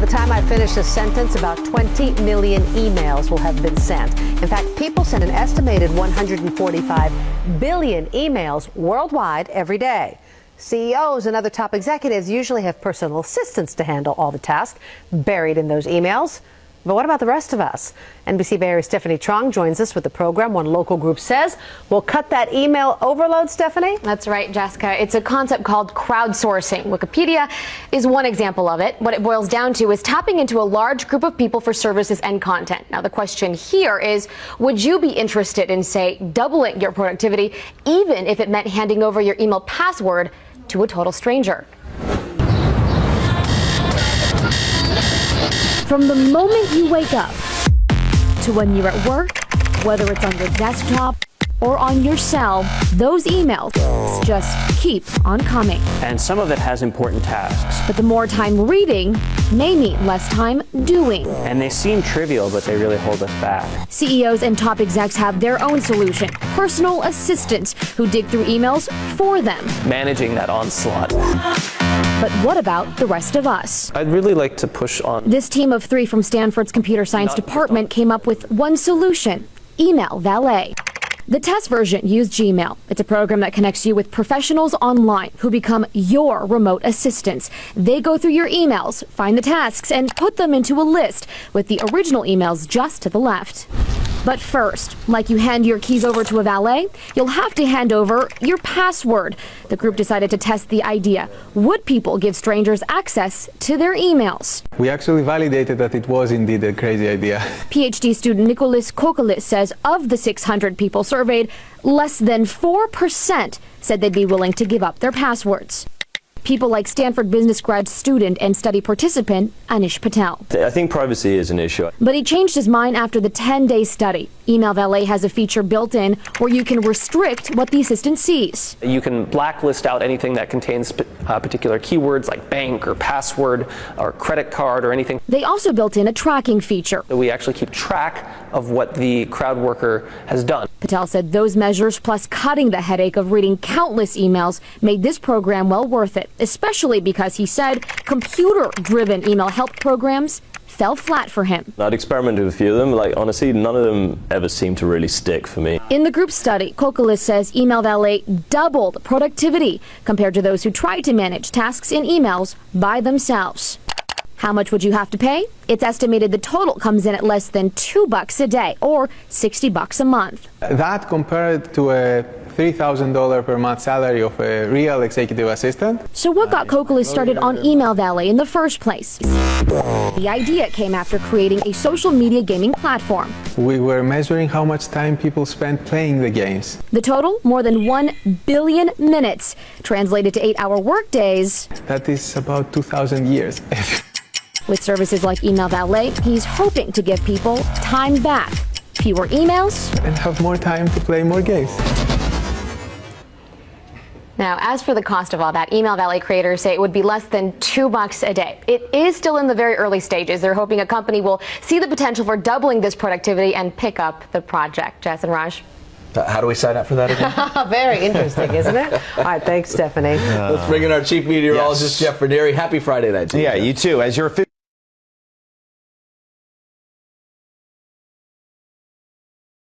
the time I finish this sentence, about 20 million emails will have been sent. In fact, people send an estimated 145 billion emails worldwide every day. CEOs and other top executives usually have personal assistants to handle all the tasks buried in those emails. But what about the rest of us? NBC Bay Area's Stephanie Trong joins us with the program. One local group says we'll cut that email overload, Stephanie? That's right, Jessica. It's a concept called crowdsourcing. Wikipedia is one example of it. What it boils down to is tapping into a large group of people for services and content. Now, the question here is, would you be interested in, say, doubling your productivity, even if it meant handing over your email password to a total stranger? From the moment you wake up to when you're at work, whether it's on your desktop or on your cell, those emails just keep on coming. And some of it has important tasks. But the more time reading may mean less time doing. And they seem trivial, but they really hold us back. CEOs and top execs have their own solution, personal assistants who dig through emails for them. Managing that onslaught. But what about the rest of us? I'd really like to push on. This team of 3 from Stanford's computer science department came up with one solution: Email Valet. The test version used Gmail. It's a program that connects you with professionals online who become your remote assistants. They go through your emails, find the tasks, and put them into a list with the original emails just to the left. But first, like you hand your keys over to a valet, you'll have to hand over your password. The group decided to test the idea. Would people give strangers access to their emails? We actually validated that it was indeed a crazy idea. PhD student Nicolas Kokkalis says of the 600 people surveyed, less than 4% said they'd be willing to give up their passwords. People like Stanford business grad student and study participant Anish Patel. I think privacy is an issue. But he changed his mind after the 10-day study. Email Valet has a feature built in where you can restrict what the assistant sees. You can blacklist out anything that contains particular keywords like bank or password or credit card or anything. They also built in a tracking feature. We actually keep track of what the crowd worker has done. Patel said those measures, plus cutting the headache of reading countless emails, made this program well worth it, especially because he said computer-driven email help programs fell flat for him. I'd experimented with a few of them. Like, honestly, none of them ever seemed to really stick for me. In the group study, Kokkalis says Email Valet doubled productivity compared to those who tried to manage tasks in emails by themselves. How much would you have to pay? It's estimated the total comes in at less than $2 a day, or $60 a month. That compared to a $3,000 per month salary of a real executive assistant. So what got Kokkalis started on Email Valet in the first place? The idea came after creating a social media gaming platform. We were measuring how much time people spent playing the games. The total, more than 1 billion minutes, translated to 8-hour workdays. That is about 2,000 years. With services like Email Valet, he's hoping to give people time back. Fewer emails. And have more time to play more games. Now, as for the cost of all that, Email Valet creators say it would be less than $2 a day. It is still in the very early stages. They're hoping a company will see the potential for doubling this productivity and pick up the project. Jess and Raj. How do we sign up for that again? Very interesting, isn't it? All right, thanks, Stephanie. Let's bring in our chief meteorologist, Jeff Ranieri. Happy Friday night to you. Yeah, you too. As your